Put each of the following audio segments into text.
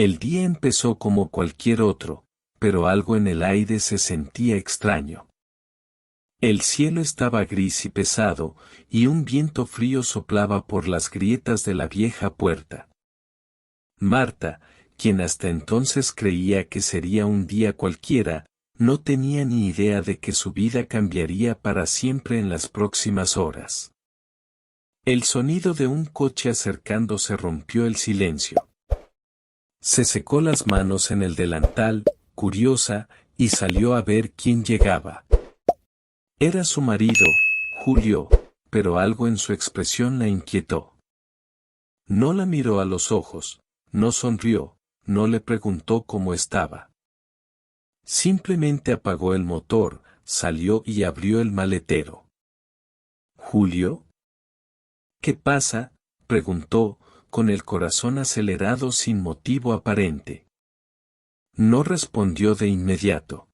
El día empezó como cualquier otro, pero algo en el aire se sentía extraño. El cielo estaba gris y pesado, y un viento frío soplaba por las grietas de la vieja puerta. Marta, quien hasta entonces creía que sería un día cualquiera, no tenía ni idea de que su vida cambiaría para siempre en las próximas horas. El sonido de un coche acercándose rompió el silencio. Se secó las manos en el delantal, curiosa, y salió a ver quién llegaba. Era su marido, Julio, pero algo en su expresión la inquietó. No la miró a los ojos, no sonrió, no le preguntó cómo estaba. Simplemente apagó el motor, salió y abrió el maletero. ¿Julio? ¿Qué pasa?, preguntó, con el corazón acelerado sin motivo aparente. No respondió de inmediato.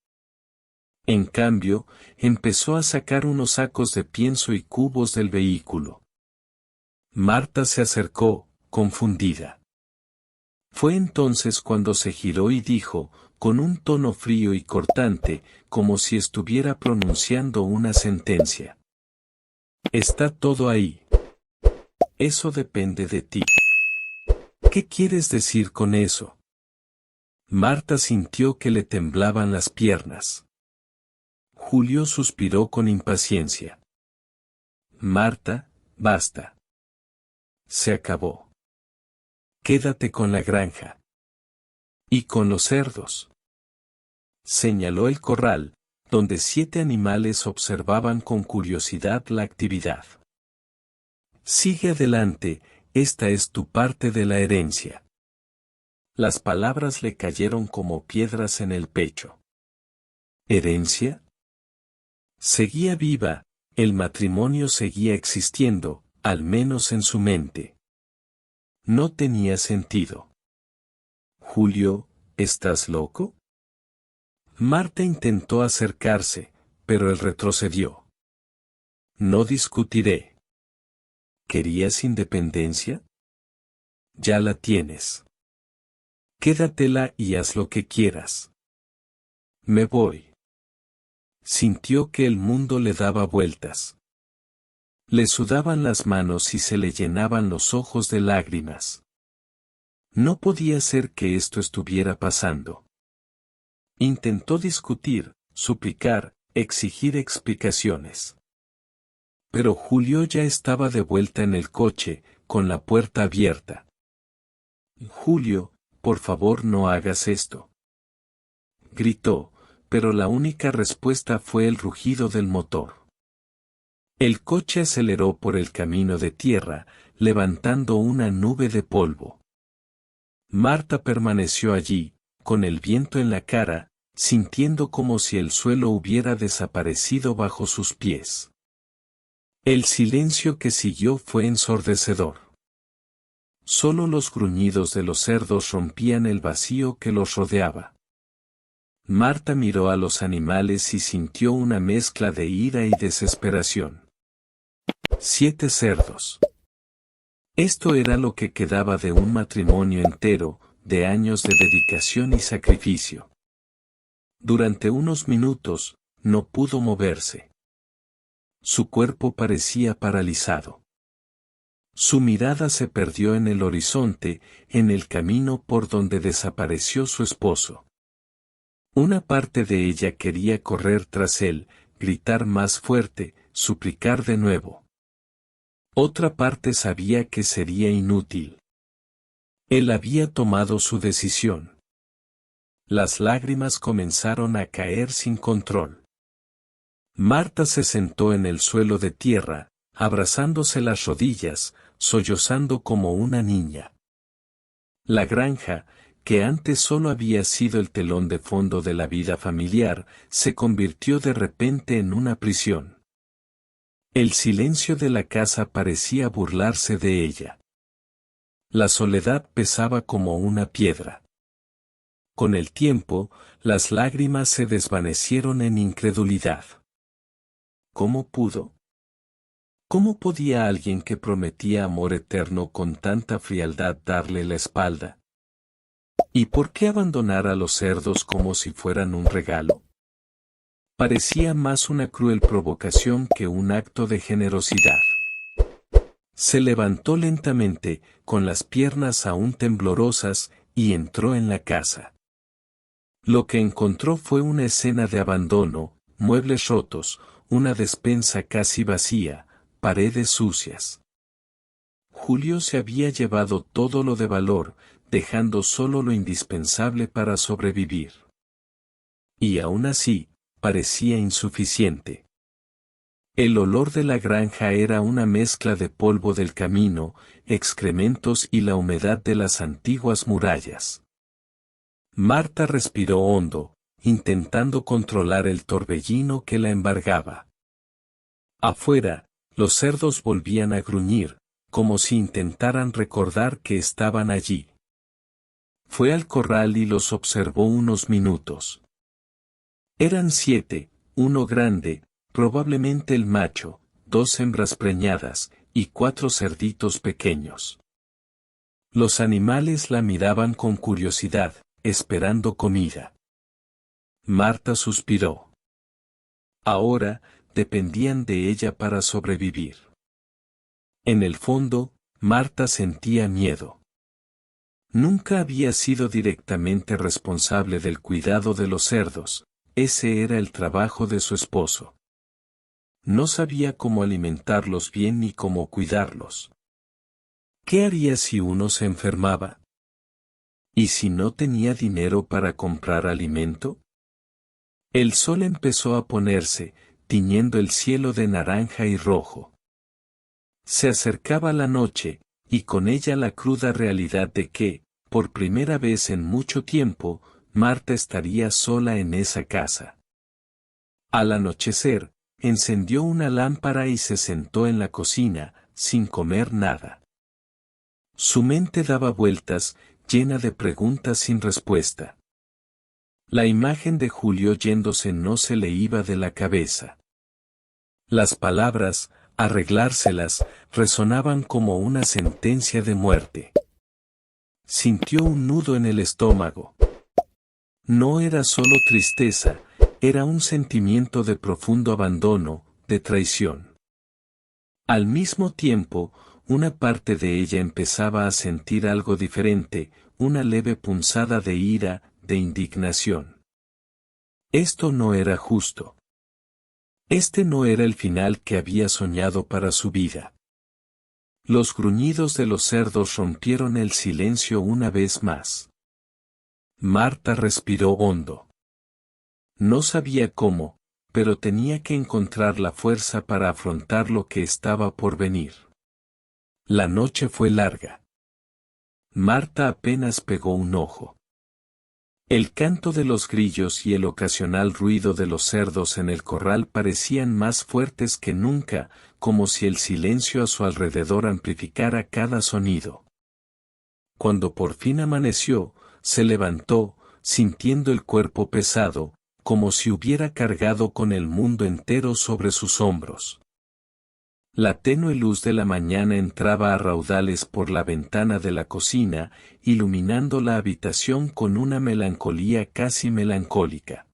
En cambio, empezó a sacar unos sacos de pienso y cubos del vehículo. Marta se acercó, confundida. Fue entonces cuando se giró y dijo, con un tono frío y cortante, como si estuviera pronunciando una sentencia. Está todo ahí. Eso depende de ti. ¿Qué quieres decir con eso? Marta sintió que le temblaban las piernas. Julio suspiró con impaciencia. Marta, basta. Se acabó. Quédate con la granja. Y con los cerdos. Señaló el corral, donde 7 animales observaban con curiosidad la actividad. Sigue adelante, esta es tu parte de la herencia. Las palabras le cayeron como piedras en el pecho. ¿Herencia? Seguía viva, el matrimonio seguía existiendo, al menos en su mente. No tenía sentido. Julio, ¿estás loco? Marta intentó acercarse, pero él retrocedió. No discutiré. ¿Querías independencia? Ya la tienes. Quédatela y haz lo que quieras. Me voy. Sintió que el mundo le daba vueltas. Le sudaban las manos y se le llenaban los ojos de lágrimas. No podía ser que esto estuviera pasando. Intentó discutir, suplicar, exigir explicaciones. Pero Julio ya estaba de vuelta en el coche, con la puerta abierta. Julio, por favor no hagas esto. Gritó, pero la única respuesta fue el rugido del motor. El coche aceleró por el camino de tierra, levantando una nube de polvo. Marta permaneció allí, con el viento en la cara, sintiendo como si el suelo hubiera desaparecido bajo sus pies. El silencio que siguió fue ensordecedor. Solo los gruñidos de los cerdos rompían el vacío que los rodeaba. Marta miró a los animales y sintió una mezcla de ira y desesperación. 7 cerdos. Esto era lo que quedaba de un matrimonio entero, de años de dedicación y sacrificio. Durante unos minutos, no pudo moverse. Su cuerpo parecía paralizado. Su mirada se perdió en el horizonte, en el camino por donde desapareció su esposo. Una parte de ella quería correr tras él, gritar más fuerte, suplicar de nuevo. Otra parte sabía que sería inútil. Él había tomado su decisión. Las lágrimas comenzaron a caer sin control. Marta se sentó en el suelo de tierra, abrazándose las rodillas, sollozando como una niña. La granja, que antes solo había sido el telón de fondo de la vida familiar, se convirtió de repente en una prisión. El silencio de la casa parecía burlarse de ella. La soledad pesaba como una piedra. Con el tiempo, las lágrimas se desvanecieron en incredulidad. ¿Cómo pudo? ¿Cómo podía alguien que prometía amor eterno con tanta frialdad darle la espalda? ¿Y por qué abandonar a los cerdos como si fueran un regalo? Parecía más una cruel provocación que un acto de generosidad. Se levantó lentamente, con las piernas aún temblorosas, y entró en la casa. Lo que encontró fue una escena de abandono, muebles rotos, una despensa casi vacía, paredes sucias. Julio se había llevado todo lo de valor, dejando solo lo indispensable para sobrevivir. Y aún así, parecía insuficiente. El olor de la granja era una mezcla de polvo del camino, excrementos y la humedad de las antiguas murallas. Marta respiró hondo, intentando controlar el torbellino que la embargaba. Afuera, los cerdos volvían a gruñir, como si intentaran recordar que estaban allí. Fue al corral y los observó unos minutos. Eran 7, uno grande, probablemente el macho, 2 hembras preñadas, y 4 cerditos pequeños. Los animales la miraban con curiosidad, esperando comida. Marta suspiró. Ahora, dependían de ella para sobrevivir. En el fondo, Marta sentía miedo. Nunca había sido directamente responsable del cuidado de los cerdos, ese era el trabajo de su esposo. No sabía cómo alimentarlos bien ni cómo cuidarlos. ¿Qué haría si uno se enfermaba? ¿Y si no tenía dinero para comprar alimento? El sol empezó a ponerse, tiñendo el cielo de naranja y rojo. Se acercaba la noche, y con ella la cruda realidad de que, por primera vez en mucho tiempo, Marta estaría sola en esa casa. Al anochecer, encendió una lámpara y se sentó en la cocina, sin comer nada. Su mente daba vueltas, llena de preguntas sin respuesta. La imagen de Julio yéndose no se le iba de la cabeza. Las palabras, arreglárselas, resonaban como una sentencia de muerte. Sintió un nudo en el estómago. No era solo tristeza, era un sentimiento de profundo abandono, de traición. Al mismo tiempo, una parte de ella empezaba a sentir algo diferente, una leve punzada de ira, de indignación. Esto no era justo. Este no era el final que había soñado para su vida. Los gruñidos de los cerdos rompieron el silencio una vez más. Marta respiró hondo. No sabía cómo, pero tenía que encontrar la fuerza para afrontar lo que estaba por venir. La noche fue larga. Marta apenas pegó un ojo. El canto de los grillos y el ocasional ruido de los cerdos en el corral parecían más fuertes que nunca, como si el silencio a su alrededor amplificara cada sonido. Cuando por fin amaneció, se levantó, sintiendo el cuerpo pesado, como si hubiera cargado con el mundo entero sobre sus hombros. La tenue luz de la mañana entraba a raudales por la ventana de la cocina, iluminando la habitación con una melancolía casi melancólica.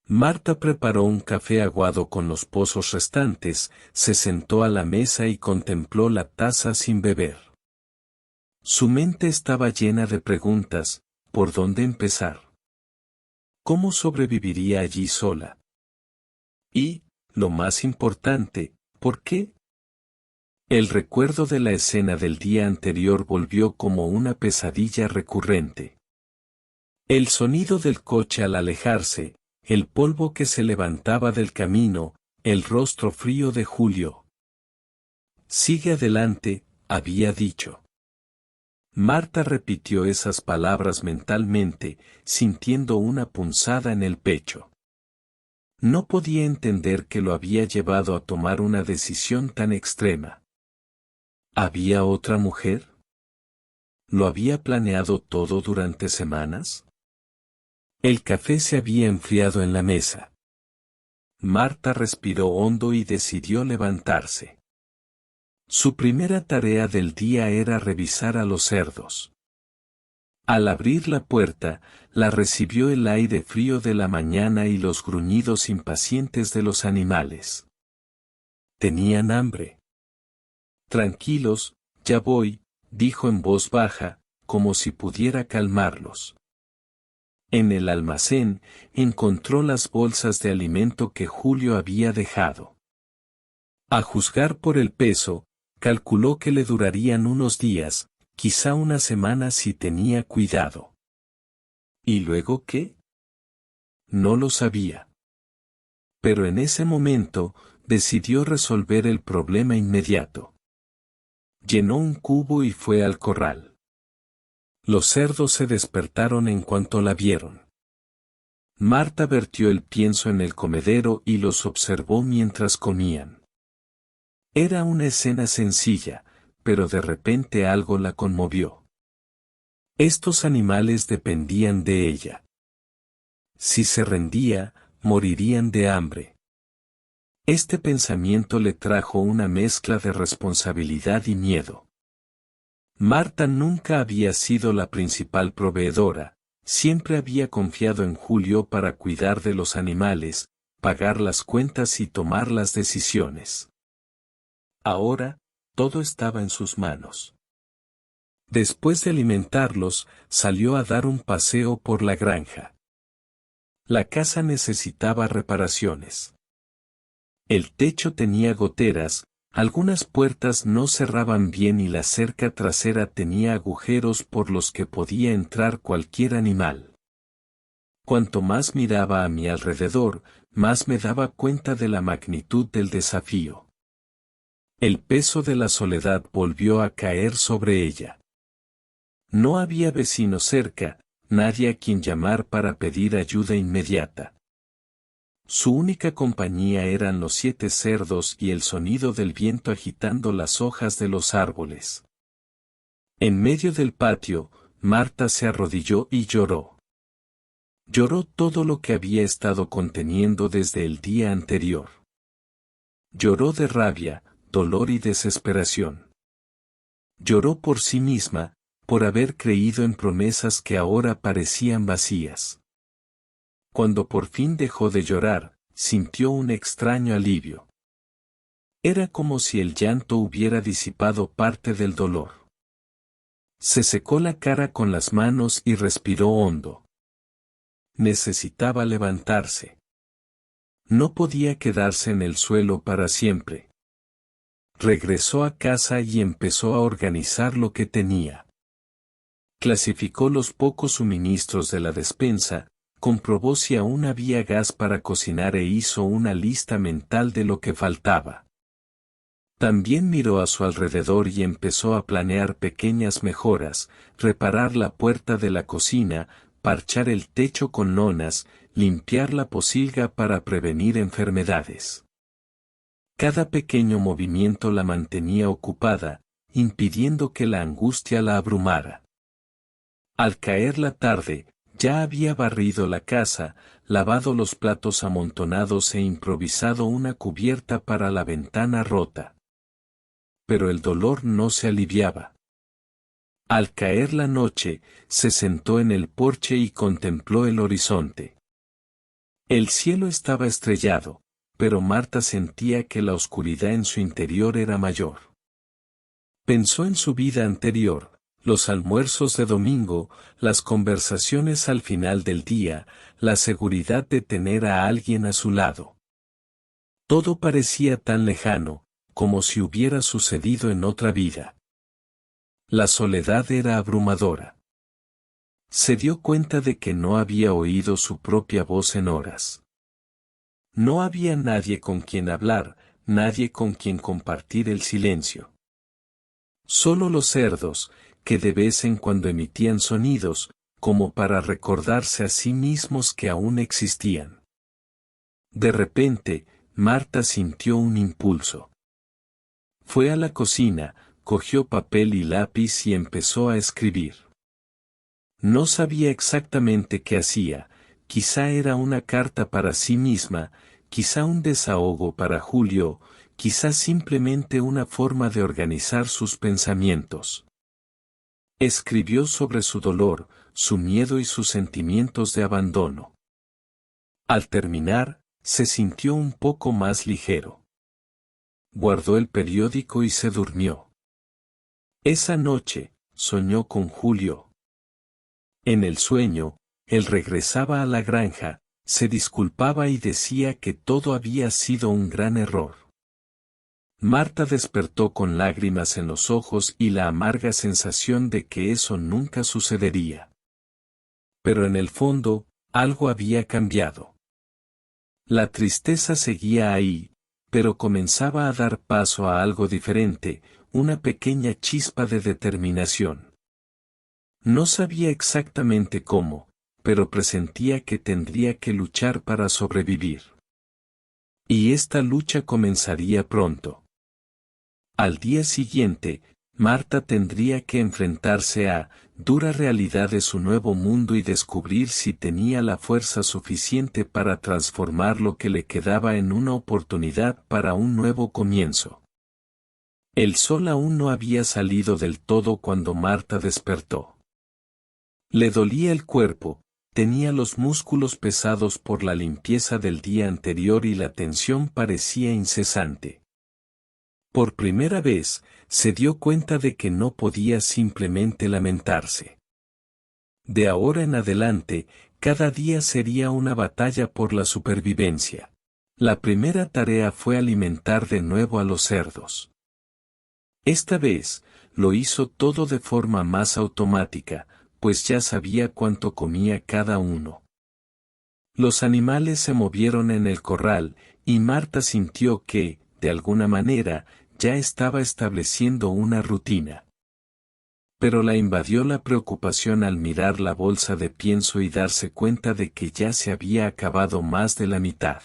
Marta preparó un café aguado con los pozos restantes, se sentó a la mesa y contempló la taza sin beber. Su mente estaba llena de preguntas, ¿por dónde empezar? ¿Cómo sobreviviría allí sola? Y, lo más importante, ¿por qué? El recuerdo de la escena del día anterior volvió como una pesadilla recurrente. El sonido del coche al alejarse, el polvo que se levantaba del camino, el rostro frío de Julio. Sigue adelante, había dicho. Marta repitió esas palabras mentalmente, sintiendo una punzada en el pecho. No podía entender qué lo había llevado a tomar una decisión tan extrema. ¿Había otra mujer? ¿Lo había planeado todo durante semanas? El café se había enfriado en la mesa. Marta respiró hondo y decidió levantarse. Su primera tarea del día era revisar a los cerdos. Al abrir la puerta, la recibió el aire frío de la mañana y los gruñidos impacientes de los animales. Tenían hambre. Tranquilos, ya voy, dijo en voz baja, como si pudiera calmarlos. En el almacén, encontró las bolsas de alimento que Julio había dejado. A juzgar por el peso, calculó que le durarían unos días, quizá una semana si tenía cuidado. ¿Y luego qué? No lo sabía. Pero en ese momento, decidió resolver el problema inmediato. Llenó un cubo y fue al corral. Los cerdos se despertaron en cuanto la vieron. Marta vertió el pienso en el comedero y los observó mientras comían. Era una escena sencilla, pero de repente algo la conmovió. Estos animales dependían de ella. Si se rendía, morirían de hambre. Este pensamiento le trajo una mezcla de responsabilidad y miedo. Marta nunca había sido la principal proveedora, siempre había confiado en Julio para cuidar de los animales, pagar las cuentas y tomar las decisiones. Ahora, todo estaba en sus manos. Después de alimentarlos, salió a dar un paseo por la granja. La casa necesitaba reparaciones. El techo tenía goteras, algunas puertas no cerraban bien y la cerca trasera tenía agujeros por los que podía entrar cualquier animal. Cuanto más miraba a mi alrededor, más me daba cuenta de la magnitud del desafío. El peso de la soledad volvió a caer sobre ella. No había vecino cerca, nadie a quien llamar para pedir ayuda inmediata. Su única compañía eran los 7 cerdos y el sonido del viento agitando las hojas de los árboles. En medio del patio, Marta se arrodilló y lloró. Lloró todo lo que había estado conteniendo desde el día anterior. Lloró de rabia, dolor y desesperación. Lloró por sí misma, por haber creído en promesas que ahora parecían vacías. Cuando por fin dejó de llorar, sintió un extraño alivio. Era como si el llanto hubiera disipado parte del dolor. Se secó la cara con las manos y respiró hondo. Necesitaba levantarse. No podía quedarse en el suelo para siempre. Regresó a casa y empezó a organizar lo que tenía. Clasificó los pocos suministros de la despensa, comprobó si aún había gas para cocinar e hizo una lista mental de lo que faltaba. También miró a su alrededor y empezó a planear pequeñas mejoras, reparar la puerta de la cocina, parchar el techo con lonas, limpiar la pocilga para prevenir enfermedades. Cada pequeño movimiento la mantenía ocupada, impidiendo que la angustia la abrumara. Al caer la tarde, ya había barrido la casa, lavado los platos amontonados e improvisado una cubierta para la ventana rota. Pero el dolor no se aliviaba. Al caer la noche, se sentó en el porche y contempló el horizonte. El cielo estaba estrellado, pero Marta sentía que la oscuridad en su interior era mayor. Pensó en su vida anterior, los almuerzos de domingo, las conversaciones al final del día, la seguridad de tener a alguien a su lado. Todo parecía tan lejano, como si hubiera sucedido en otra vida. La soledad era abrumadora. Se dio cuenta de que no había oído su propia voz en horas. No había nadie con quien hablar, nadie con quien compartir el silencio. Solo los cerdos, que de vez en cuando emitían sonidos, como para recordarse a sí mismos que aún existían. De repente, Marta sintió un impulso. Fue a la cocina, cogió papel y lápiz y empezó a escribir. No sabía exactamente qué hacía, quizá era una carta para sí misma, quizá un desahogo para Julio, quizá simplemente una forma de organizar sus pensamientos. Escribió sobre su dolor, su miedo y sus sentimientos de abandono. Al terminar, se sintió un poco más ligero. Guardó el periódico y se durmió. Esa noche, soñó con Julio. En el sueño, él regresaba a la granja, se disculpaba y decía que todo había sido un gran error. Marta despertó con lágrimas en los ojos y la amarga sensación de que eso nunca sucedería. Pero en el fondo, algo había cambiado. La tristeza seguía ahí, pero comenzaba a dar paso a algo diferente, una pequeña chispa de determinación. No sabía exactamente cómo, pero presentía que tendría que luchar para sobrevivir. Y esta lucha comenzaría pronto. Al día siguiente, Marta tendría que enfrentarse a dura realidad de su nuevo mundo y descubrir si tenía la fuerza suficiente para transformar lo que le quedaba en una oportunidad para un nuevo comienzo. El sol aún no había salido del todo cuando Marta despertó. Le dolía el cuerpo, tenía los músculos pesados por la limpieza del día anterior y la tensión parecía incesante. Por primera vez, se dio cuenta de que no podía simplemente lamentarse. De ahora en adelante, cada día sería una batalla por la supervivencia. La primera tarea fue alimentar de nuevo a los cerdos. Esta vez, lo hizo todo de forma más automática, pues ya sabía cuánto comía cada uno. Los animales se movieron en el corral, y Marta sintió que, de alguna manera, ya estaba estableciendo una rutina. Pero la invadió la preocupación al mirar la bolsa de pienso y darse cuenta de que ya se había acabado más de la mitad.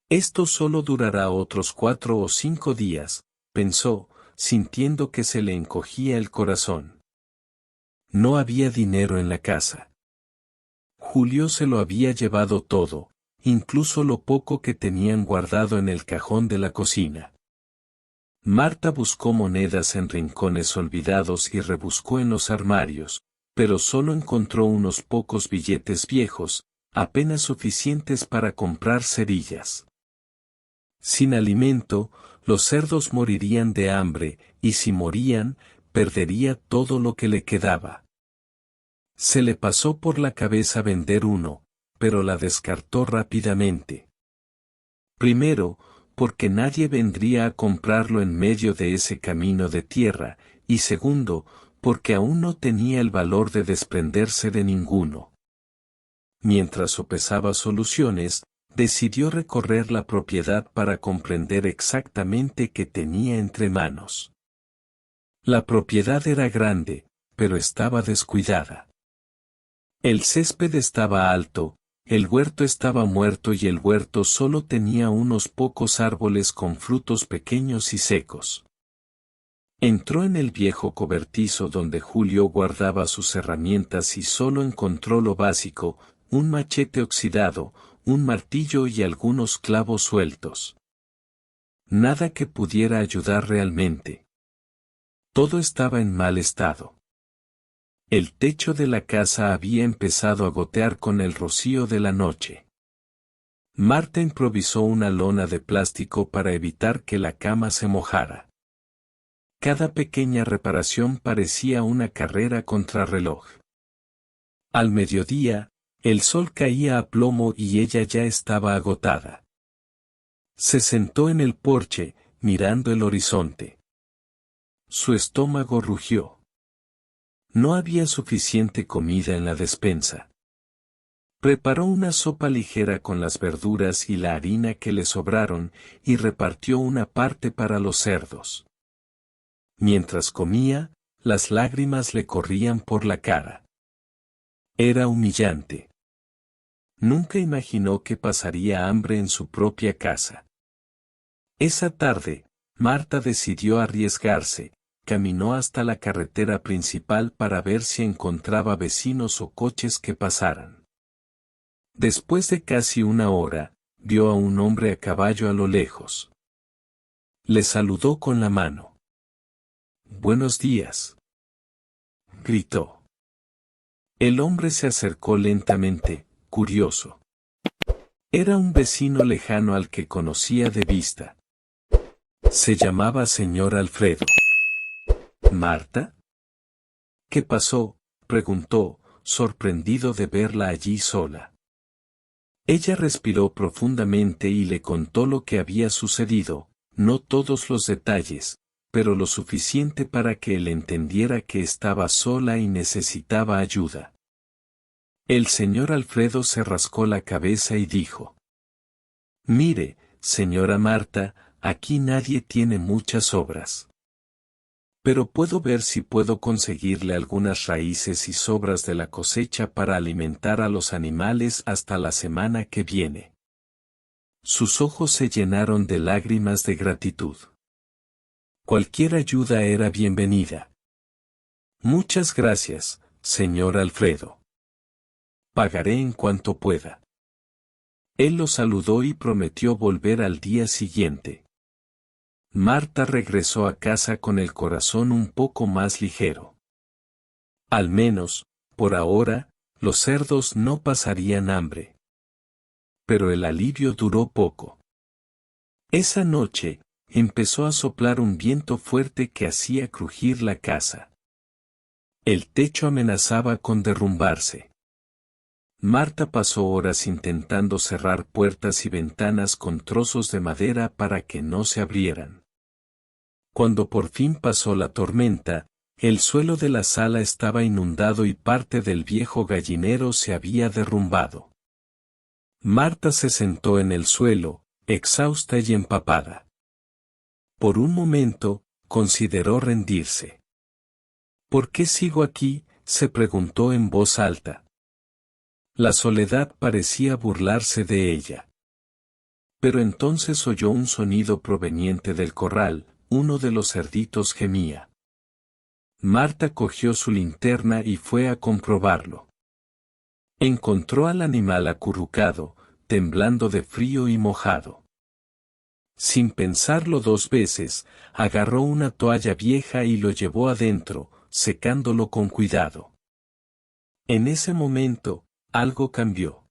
Esto solo durará otros 4 o 5 días, pensó, sintiendo que se le encogía el corazón. No había dinero en la casa. Julio se lo había llevado todo, incluso lo poco que tenían guardado en el cajón de la cocina. Marta buscó monedas en rincones olvidados y rebuscó en los armarios, pero solo encontró unos pocos billetes viejos, apenas suficientes para comprar cerillas. Sin alimento, los cerdos morirían de hambre, y si morían, perdería todo lo que le quedaba. Se le pasó por la cabeza vender uno, pero la descartó rápidamente. Primero, porque nadie vendría a comprarlo en medio de ese camino de tierra, y segundo, porque aún no tenía el valor de desprenderse de ninguno. Mientras sopesaba soluciones, decidió recorrer la propiedad para comprender exactamente qué tenía entre manos. La propiedad era grande, pero estaba descuidada. El césped estaba alto, el huerto estaba muerto y el huerto solo tenía unos pocos árboles con frutos pequeños y secos. Entró en el viejo cobertizo donde Julio guardaba sus herramientas y solo encontró lo básico, un machete oxidado, un martillo y algunos clavos sueltos. Nada que pudiera ayudar realmente. Todo estaba en mal estado. El techo de la casa había empezado a gotear con el rocío de la noche. Marta improvisó una lona de plástico para evitar que la cama se mojara. Cada pequeña reparación parecía una carrera contrarreloj. Al mediodía, el sol caía a plomo y ella ya estaba agotada. Se sentó en el porche, mirando el horizonte. Su estómago rugió. No había suficiente comida en la despensa. Preparó una sopa ligera con las verduras y la harina que le sobraron, y repartió una parte para los cerdos. Mientras comía, las lágrimas le corrían por la cara. Era humillante. Nunca imaginó que pasaría hambre en su propia casa. Esa tarde, Marta decidió arriesgarse. Caminó hasta la carretera principal para ver si encontraba vecinos o coches que pasaran. Después de casi una hora, vio a un hombre a caballo a lo lejos. Le saludó con la mano. «Buenos días». gritó. El hombre se acercó lentamente, curioso. Era un vecino lejano al que conocía de vista. Se llamaba señor Alfredo. ¿Marta? ¿Qué pasó?, preguntó, sorprendido de verla allí sola. Ella respiró profundamente y le contó lo que había sucedido, no todos los detalles, pero lo suficiente para que él entendiera que estaba sola y necesitaba ayuda. El señor Alfredo se rascó la cabeza y dijo: «Mire, señora Marta, aquí nadie tiene muchas obras. Pero puedo ver si puedo conseguirle algunas raíces y sobras de la cosecha para alimentar a los animales hasta la semana que viene». Sus ojos se llenaron de lágrimas de gratitud. Cualquier ayuda era bienvenida. «Muchas gracias, señor Alfredo. Pagaré en cuanto pueda». Él lo saludó y prometió volver al día siguiente. Marta regresó a casa con el corazón un poco más ligero. Al menos, por ahora, los cerdos no pasarían hambre. Pero el alivio duró poco. Esa noche, empezó a soplar un viento fuerte que hacía crujir la casa. El techo amenazaba con derrumbarse. Marta pasó horas intentando cerrar puertas y ventanas con trozos de madera para que no se abrieran. Cuando por fin pasó la tormenta, el suelo de la sala estaba inundado y parte del viejo gallinero se había derrumbado. Marta se sentó en el suelo, exhausta y empapada. Por un momento, consideró rendirse. «¿Por qué sigo aquí?», se preguntó en voz alta. La soledad parecía burlarse de ella. Pero entonces oyó un sonido proveniente del corral, uno de los cerditos gemía. Marta cogió su linterna y fue a comprobarlo. Encontró al animal acurrucado, temblando de frío y mojado. Sin pensarlo dos veces, agarró una toalla vieja y lo llevó adentro, secándolo con cuidado. En ese momento, algo cambió.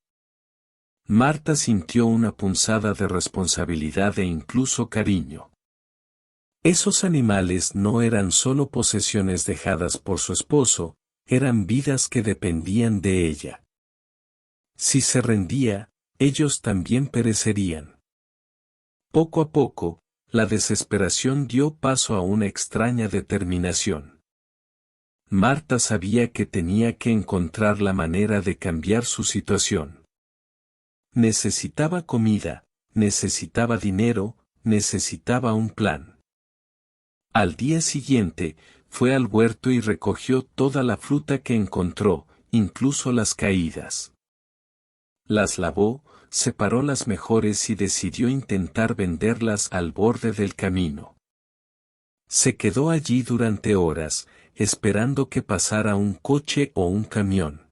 Marta sintió una punzada de responsabilidad e incluso cariño. Esos animales no eran solo posesiones dejadas por su esposo, eran vidas que dependían de ella. Si se rendía, ellos también perecerían. Poco a poco, la desesperación dio paso a una extraña determinación. Marta sabía que tenía que encontrar la manera de cambiar su situación. Necesitaba comida, necesitaba dinero, necesitaba un plan. Al día siguiente, fue al huerto y recogió toda la fruta que encontró, incluso las caídas. Las lavó, separó las mejores y decidió intentar venderlas al borde del camino. Se quedó allí durante horas, esperando que pasara un coche o un camión.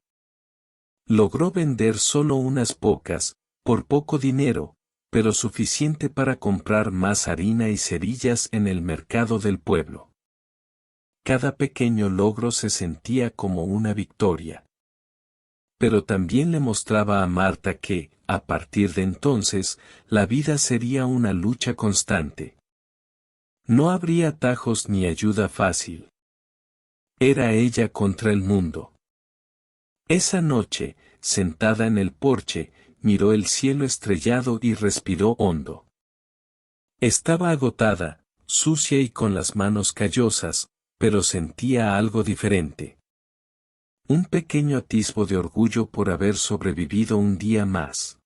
Logró vender solo unas pocas, por poco dinero, pero suficiente para comprar más harina y cerillas en el mercado del pueblo. Cada pequeño logro se sentía como una victoria. Pero también le mostraba a Marta que, a partir de entonces, la vida sería una lucha constante. No habría atajos ni ayuda fácil. Era ella contra el mundo. Esa noche, sentada en el porche, miró el cielo estrellado y respiró hondo. Estaba agotada, sucia y con las manos callosas, pero sentía algo diferente. Un pequeño atisbo de orgullo por haber sobrevivido un día más.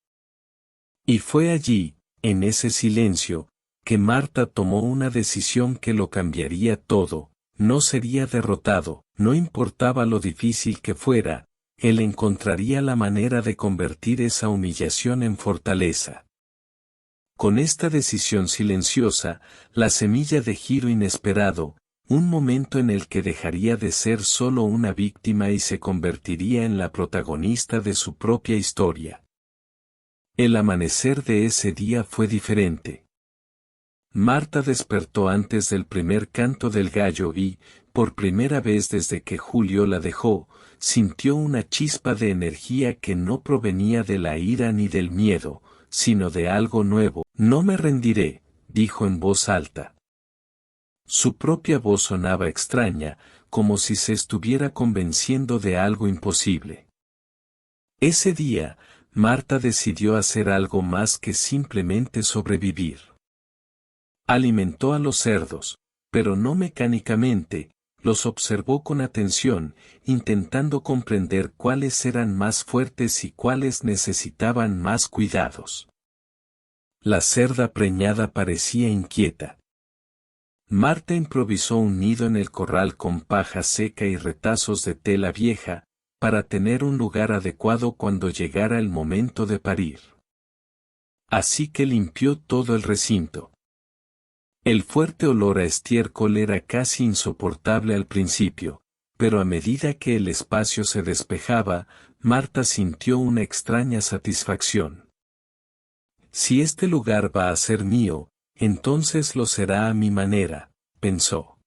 Y fue allí, en ese silencio, que Marta tomó una decisión que lo cambiaría todo. No sería derrotado, no importaba lo difícil que fuera, él encontraría la manera de convertir esa humillación en fortaleza. Con esta decisión silenciosa, la semilla de giro inesperado, un momento en el que dejaría de ser solo una víctima y se convertiría en la protagonista de su propia historia. El amanecer de ese día fue diferente. Marta despertó antes del primer canto del gallo y, Por primera vez desde que Julio la dejó, sintió una chispa de energía que no provenía de la ira ni del miedo, sino de algo nuevo. No me rendiré, dijo en voz alta. Su propia voz sonaba extraña, como si se estuviera convenciendo de algo imposible. Ese día, Marta decidió hacer algo más que simplemente sobrevivir. Alimentó a los cerdos, pero no mecánicamente, los observó con atención, intentando comprender cuáles eran más fuertes y cuáles necesitaban más cuidados. La cerda preñada parecía inquieta. Marta improvisó un nido en el corral con paja seca y retazos de tela vieja, para tener un lugar adecuado cuando llegara el momento de parir. Así que limpió todo el recinto. El fuerte olor a estiércol era casi insoportable al principio, pero a medida que el espacio se despejaba, Marta sintió una extraña satisfacción. Si este lugar va a ser mío, entonces lo será a mi manera, pensó.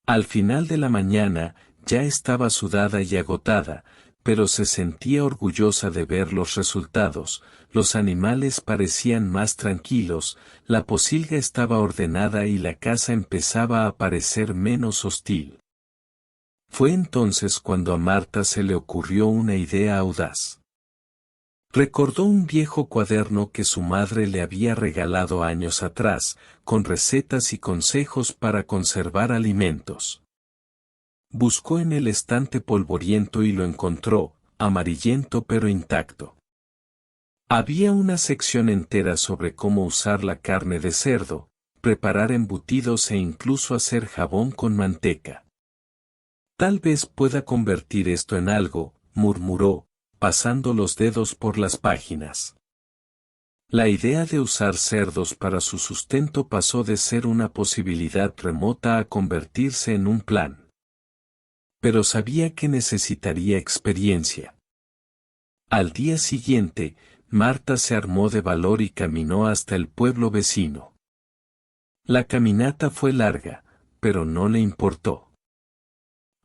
Al final de la mañana, ya estaba sudada y agotada, pero se sentía orgullosa de ver los resultados. Los animales parecían más tranquilos, la posilga estaba ordenada y la casa empezaba a parecer menos hostil. Fue entonces cuando a Marta se le ocurrió una idea audaz. Recordó un viejo cuaderno que su madre le había regalado años atrás, con recetas y consejos para conservar alimentos. Buscó en el estante polvoriento y lo encontró, amarillento pero intacto. Había una sección entera sobre cómo usar la carne de cerdo, preparar embutidos e incluso hacer jabón con manteca. Tal vez pueda convertir esto en algo, murmuró, pasando los dedos por las páginas. La idea de usar cerdos para su sustento pasó de ser una posibilidad remota a convertirse en un plan. Pero sabía que necesitaría experiencia. Al día siguiente, Marta se armó de valor y caminó hasta el pueblo vecino. La caminata fue larga, pero no le importó.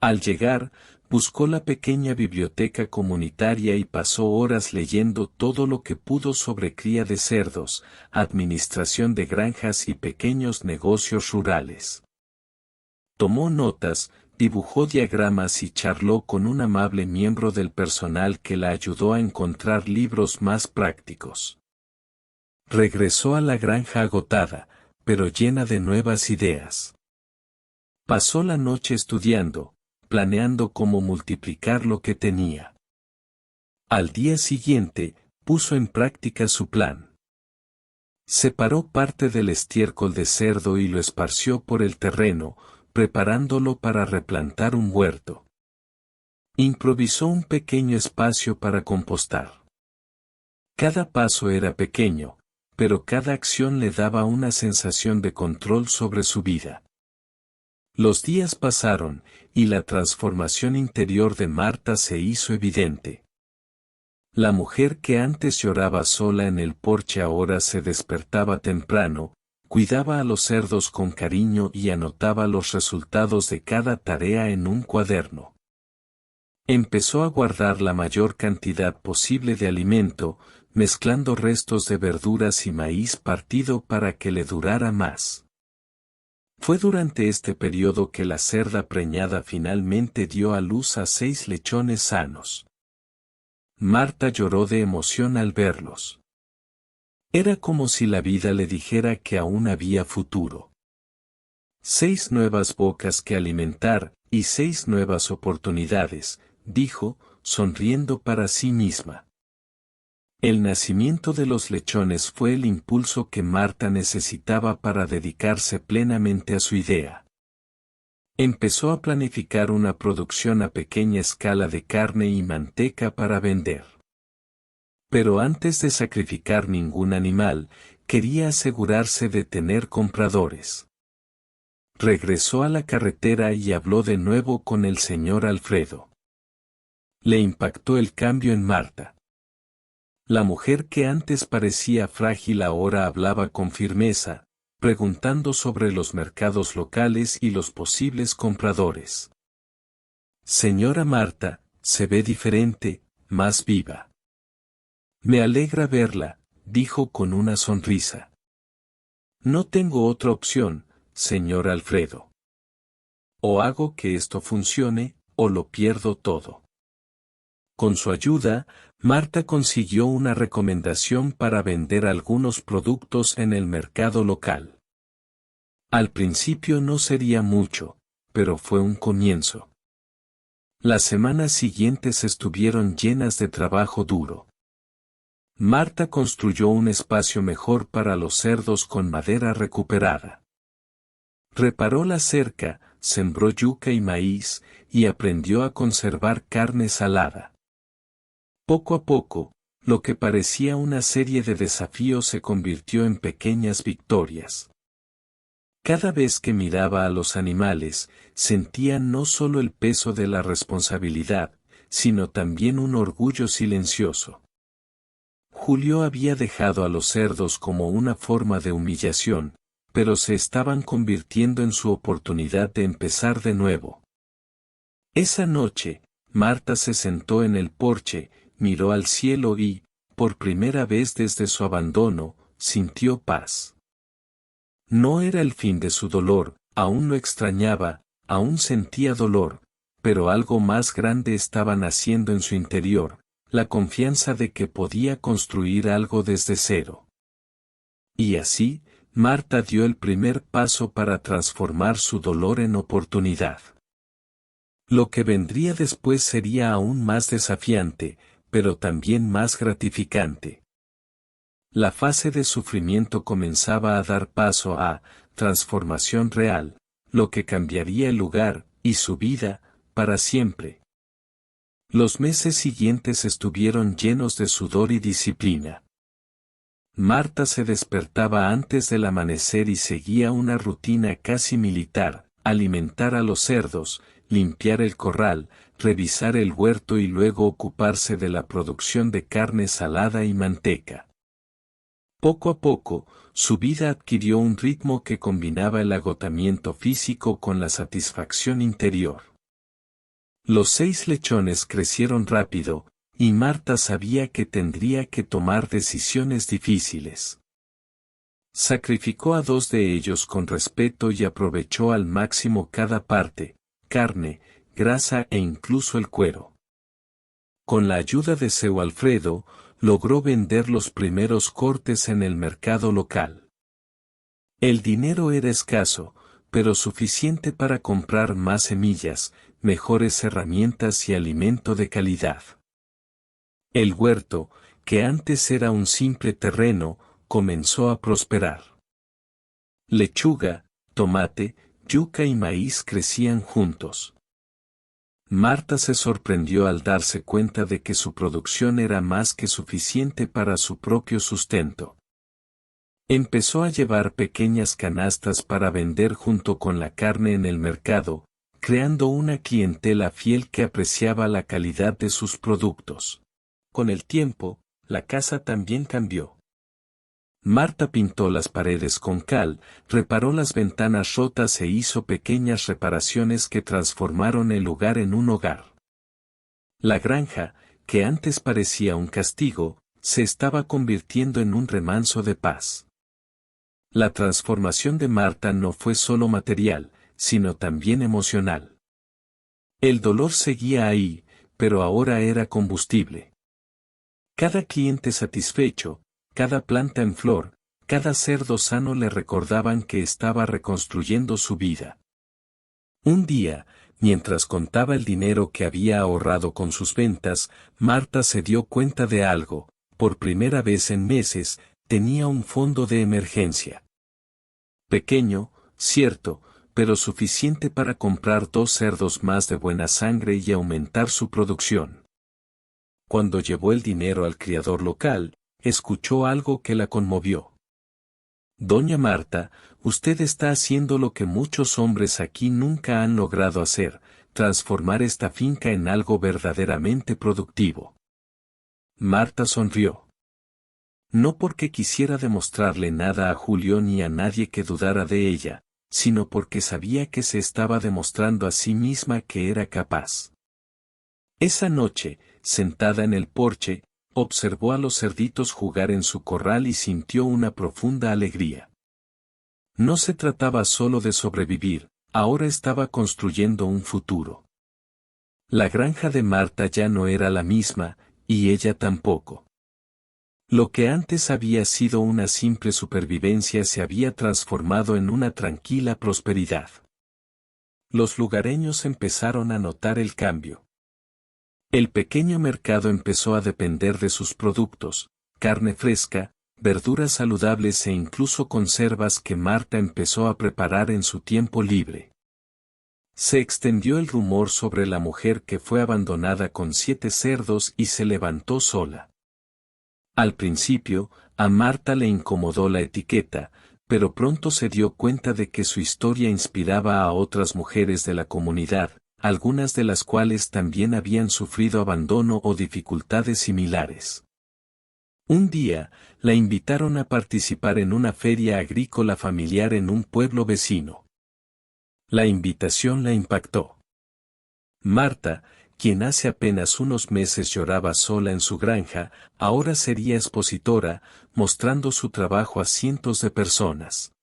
Al llegar, buscó la pequeña biblioteca comunitaria y pasó horas leyendo todo lo que pudo sobre cría de cerdos, administración de granjas y pequeños negocios rurales. Tomó notas, dibujó diagramas y charló con un amable miembro del personal que la ayudó a encontrar libros más prácticos. Regresó a la granja agotada, pero llena de nuevas ideas. Pasó la noche estudiando, planeando cómo multiplicar lo que tenía. Al día siguiente, puso en práctica su plan. Separó parte del estiércol de cerdo y lo esparció por el terreno, preparándolo para replantar un huerto. Improvisó un pequeño espacio para compostar. Cada paso era pequeño, pero cada acción le daba una sensación de control sobre su vida. Los días pasaron, y la transformación interior de Marta se hizo evidente. La mujer que antes lloraba sola en el porche ahora se despertaba temprano, cuidaba a los cerdos con cariño y anotaba los resultados de cada tarea en un cuaderno. Empezó a guardar la mayor cantidad posible de alimento, mezclando restos de verduras y maíz partido para que le durara más. Fue durante este periodo que la cerda preñada finalmente dio a luz a 6 lechones sanos. Marta lloró de emoción al verlos. Era como si la vida le dijera que aún había futuro. 6 nuevas bocas que alimentar, y 6 nuevas oportunidades, dijo, sonriendo para sí misma. El nacimiento de los lechones fue el impulso que Marta necesitaba para dedicarse plenamente a su idea. Empezó a planificar una producción a pequeña escala de carne y manteca para vender. Pero antes de sacrificar ningún animal, quería asegurarse de tener compradores. Regresó a la carretera y habló de nuevo con el señor Alfredo. Le impactó el cambio en Marta. La mujer que antes parecía frágil ahora hablaba con firmeza, preguntando sobre los mercados locales y los posibles compradores. Señora Marta, se ve diferente, más viva. Me alegra verla, dijo con una sonrisa. No tengo otra opción, señor Alfredo. O hago que esto funcione, o lo pierdo todo. Con su ayuda, Marta consiguió una recomendación para vender algunos productos en el mercado local. Al principio no sería mucho, pero fue un comienzo. Las semanas siguientes estuvieron llenas de trabajo duro. Marta construyó un espacio mejor para los cerdos con madera recuperada. Reparó la cerca, sembró yuca y maíz, y aprendió a conservar carne salada. Poco a poco, lo que parecía una serie de desafíos se convirtió en pequeñas victorias. Cada vez que miraba a los animales, sentía no solo el peso de la responsabilidad, sino también un orgullo silencioso. Julio había dejado a los cerdos como una forma de humillación, pero se estaban convirtiendo en su oportunidad de empezar de nuevo. Esa noche, Marta se sentó en el porche, miró al cielo y, por primera vez desde su abandono, sintió paz. No era el fin de su dolor, aún lo extrañaba, aún sentía dolor, pero algo más grande estaba naciendo en su interior, la confianza de que podía construir algo desde cero. Y así, Marta dio el primer paso para transformar su dolor en oportunidad. Lo que vendría después sería aún más desafiante, pero también más gratificante. La fase de sufrimiento comenzaba a dar paso a transformación real, lo que cambiaría el lugar y su vida para siempre. Los meses siguientes estuvieron llenos de sudor y disciplina. Marta se despertaba antes del amanecer y seguía una rutina casi militar: alimentar a los cerdos, limpiar el corral, revisar el huerto y luego ocuparse de la producción de carne salada y manteca. Poco a poco, su vida adquirió un ritmo que combinaba el agotamiento físico con la satisfacción interior. Los 6 lechones crecieron rápido, y Marta sabía que tendría que tomar decisiones difíciles. Sacrificó a 2 de ellos con respeto y aprovechó al máximo cada parte: carne, grasa e incluso el cuero. Con la ayuda de seu Alfredo, logró vender los primeros cortes en el mercado local. El dinero era escaso, pero suficiente para comprar más semillas, mejores herramientas y alimento de calidad. El huerto, que antes era un simple terreno, comenzó a prosperar. Lechuga, tomate, yuca y maíz crecían juntos. Marta se sorprendió al darse cuenta de que su producción era más que suficiente para su propio sustento. Empezó a llevar pequeñas canastas para vender junto con la carne en el mercado, creando una clientela fiel que apreciaba la calidad de sus productos. Con el tiempo, la casa también cambió. Marta pintó las paredes con cal, reparó las ventanas rotas e hizo pequeñas reparaciones que transformaron el lugar en un hogar. La granja, que antes parecía un castigo, se estaba convirtiendo en un remanso de paz. La transformación de Marta no fue solo material, sino también emocional. El dolor seguía ahí, pero ahora era combustible. Cada cliente satisfecho, cada planta en flor, cada cerdo sano le recordaban que estaba reconstruyendo su vida. Un día, mientras contaba el dinero que había ahorrado con sus ventas, Marta se dio cuenta de algo: por primera vez en meses, tenía un fondo de emergencia. Pequeño, cierto, pero suficiente para comprar 2 cerdos más de buena sangre y aumentar su producción. Cuando llevó el dinero al criador local, escuchó algo que la conmovió. Doña Marta, usted está haciendo lo que muchos hombres aquí nunca han logrado hacer: transformar esta finca en algo verdaderamente productivo. Marta sonrió. No porque quisiera demostrarle nada a Julio ni a nadie que dudara de ella, sino porque sabía que se estaba demostrando a sí misma que era capaz. Esa noche, sentada en el porche, observó a los cerditos jugar en su corral y sintió una profunda alegría. No se trataba solo de sobrevivir, ahora estaba construyendo un futuro. La granja de Marta ya no era la misma, y ella tampoco. Lo que antes había sido una simple supervivencia se había transformado en una tranquila prosperidad. Los lugareños empezaron a notar el cambio. El pequeño mercado empezó a depender de sus productos, carne fresca, verduras saludables e incluso conservas que Marta empezó a preparar en su tiempo libre. Se extendió el rumor sobre la mujer que fue abandonada con 7 cerdos y se levantó sola. Al principio, a Marta le incomodó la etiqueta, pero pronto se dio cuenta de que su historia inspiraba a otras mujeres de la comunidad, algunas de las cuales también habían sufrido abandono o dificultades similares. Un día, la invitaron a participar en una feria agrícola familiar en un pueblo vecino. La invitación la impactó. Marta, quien hace apenas unos meses lloraba sola en su granja, ahora sería expositora, mostrando su trabajo a cientos de personas.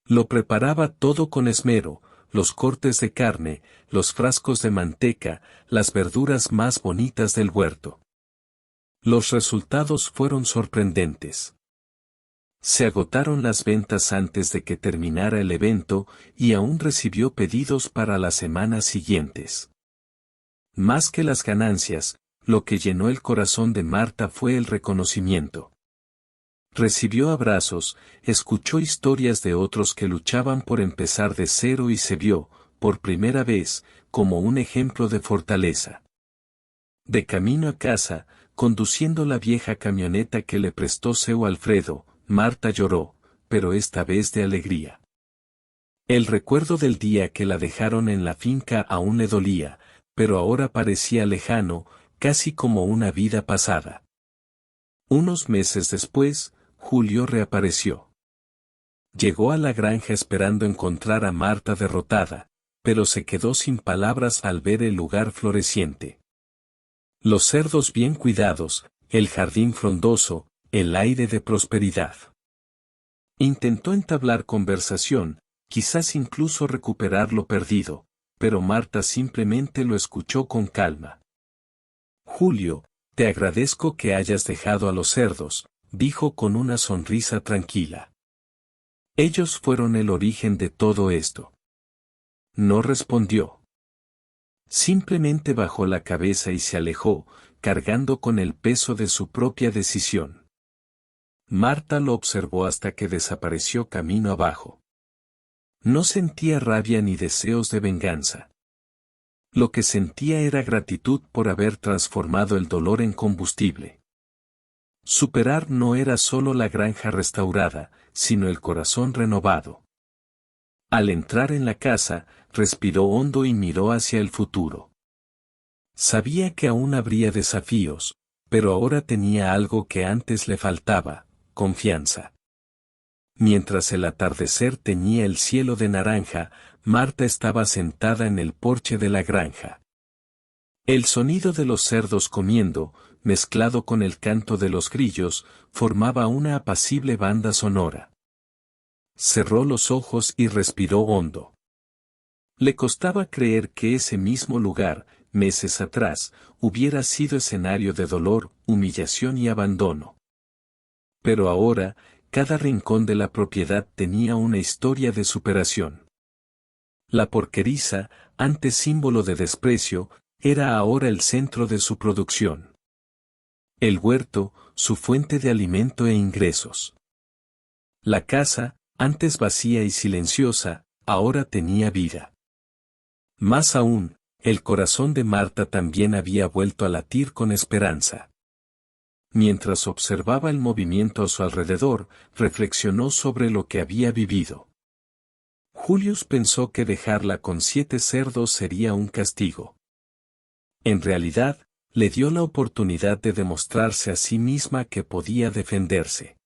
Lo preparaba todo con esmero, los cortes de carne, los frascos de manteca, las verduras más bonitas del huerto. Los resultados fueron sorprendentes. Se agotaron las ventas antes de que terminara el evento y aún recibió pedidos para las semanas siguientes. Más que las ganancias, lo que llenó el corazón de Marta fue el reconocimiento. Recibió abrazos, escuchó historias de otros que luchaban por empezar de cero y se vio, por primera vez, como un ejemplo de fortaleza. De camino a casa, conduciendo la vieja camioneta que le prestó Seu Alfredo, Marta lloró, pero esta vez de alegría. El recuerdo del día que la dejaron en la finca aún le dolía, pero ahora parecía lejano, casi como una vida pasada. Unos meses después, Julio reapareció. Llegó a la granja esperando encontrar a Marta derrotada, pero se quedó sin palabras al ver el lugar floreciente. Los cerdos bien cuidados, el jardín frondoso, el aire de prosperidad. Intentó entablar conversación, quizás incluso recuperar lo perdido, pero Marta simplemente lo escuchó con calma. Julio, te agradezco que hayas dejado a los cerdos, dijo con una sonrisa tranquila. Ellos fueron el origen de todo esto. No respondió. Simplemente bajó la cabeza y se alejó, cargando con el peso de su propia decisión. Marta lo observó hasta que desapareció camino abajo. No sentía rabia ni deseos de venganza. Lo que sentía era gratitud por haber transformado el dolor en combustible. Superar no era solo la granja restaurada, sino el corazón renovado. Al entrar en la casa, respiró hondo y miró hacia el futuro. Sabía que aún habría desafíos, pero ahora tenía algo que antes le faltaba, confianza. Mientras el atardecer teñía el cielo de naranja, Marta estaba sentada en el porche de la granja. El sonido de los cerdos comiendo, mezclado con el canto de los grillos, formaba una apacible banda sonora. Cerró los ojos y respiró hondo. Le costaba creer que ese mismo lugar, meses atrás, hubiera sido escenario de dolor, humillación y abandono. Pero ahora, cada rincón de la propiedad tenía una historia de superación. La porqueriza, antes símbolo de desprecio, era ahora el centro de su producción. El huerto, su fuente de alimento e ingresos. La casa, antes vacía y silenciosa, ahora tenía vida. Más aún, el corazón de Marta también había vuelto a latir con esperanza. Mientras observaba el movimiento a su alrededor, reflexionó sobre lo que había vivido. Julius pensó que dejarla con 7 cerdos sería un castigo. En realidad, le dio la oportunidad de demostrarse a sí misma que podía defenderse.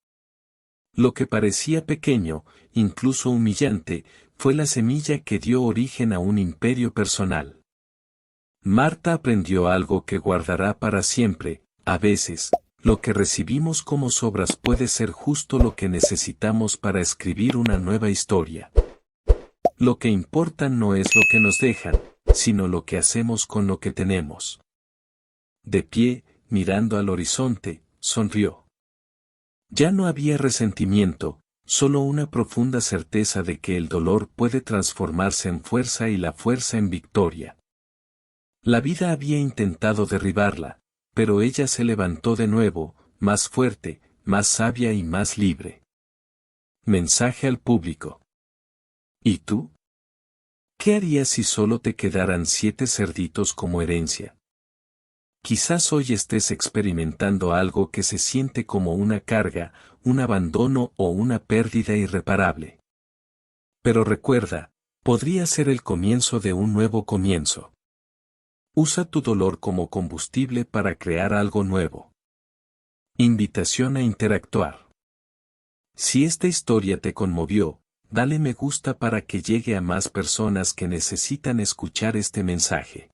Lo que parecía pequeño, incluso humillante, fue la semilla que dio origen a un imperio personal. Marta aprendió algo que guardará para siempre: a veces, lo que recibimos como sobras puede ser justo lo que necesitamos para escribir una nueva historia. Lo que importa no es lo que nos dejan, sino lo que hacemos con lo que tenemos. De pie, mirando al horizonte, sonrió. Ya no había resentimiento, solo una profunda certeza de que el dolor puede transformarse en fuerza y la fuerza en victoria. La vida había intentado derribarla, pero ella se levantó de nuevo, más fuerte, más sabia y más libre. Mensaje al público. ¿Y tú? ¿Qué harías si solo te quedaran 7 cerditos como herencia? Quizás hoy estés experimentando algo que se siente como una carga, un abandono o una pérdida irreparable. Pero recuerda, podría ser el comienzo de un nuevo comienzo. Usa tu dolor como combustible para crear algo nuevo. Invitación a interactuar. Si esta historia te conmovió, dale me gusta para que llegue a más personas que necesitan escuchar este mensaje.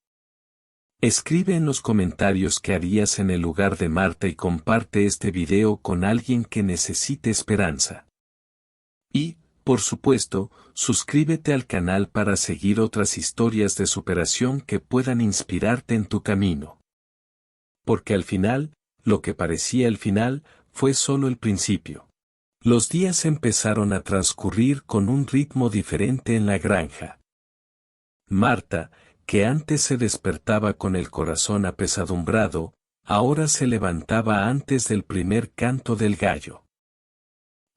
Escribe en los comentarios qué harías en el lugar de Marta y comparte este video con alguien que necesite esperanza. Y, por supuesto, suscríbete al canal para seguir otras historias de superación que puedan inspirarte en tu camino. Porque al final, lo que parecía el final, fue solo el principio. Los días empezaron a transcurrir con un ritmo diferente en la granja. Marta, que antes se despertaba con el corazón apesadumbrado, ahora se levantaba antes del primer canto del gallo.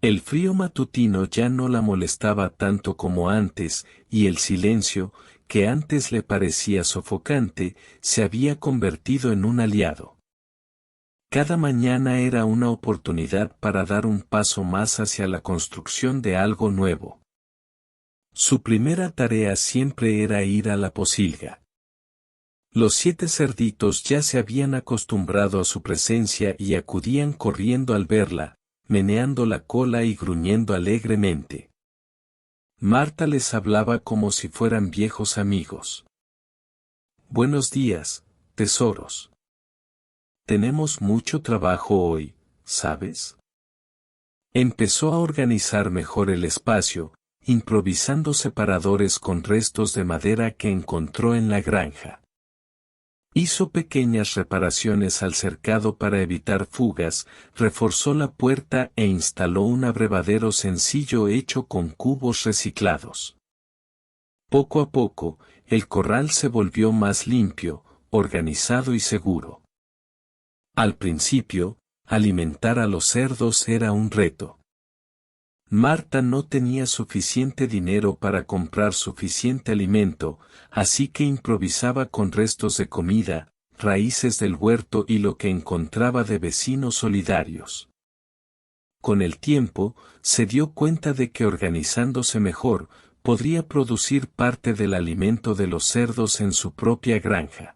El frío matutino ya no la molestaba tanto como antes, y el silencio, que antes le parecía sofocante, se había convertido en un aliado. Cada mañana era una oportunidad para dar un paso más hacia la construcción de algo nuevo. Su primera tarea siempre era ir a la posilga. Los 7 cerditos ya se habían acostumbrado a su presencia y acudían corriendo al verla, meneando la cola y gruñendo alegremente. Marta les hablaba como si fueran viejos amigos. Buenos días, tesoros. Tenemos mucho trabajo hoy, ¿sabes? Empezó a organizar mejor el espacio, improvisando separadores con restos de madera que encontró en la granja. Hizo pequeñas reparaciones al cercado para evitar fugas, reforzó la puerta e instaló un abrevadero sencillo hecho con cubos reciclados. Poco a poco, el corral se volvió más limpio, organizado y seguro. Al principio, alimentar a los cerdos era un reto. Marta no tenía suficiente dinero para comprar suficiente alimento, así que improvisaba con restos de comida, raíces del huerto y lo que encontraba de vecinos solidarios. Con el tiempo, se dio cuenta de que organizándose mejor, podría producir parte del alimento de los cerdos en su propia granja.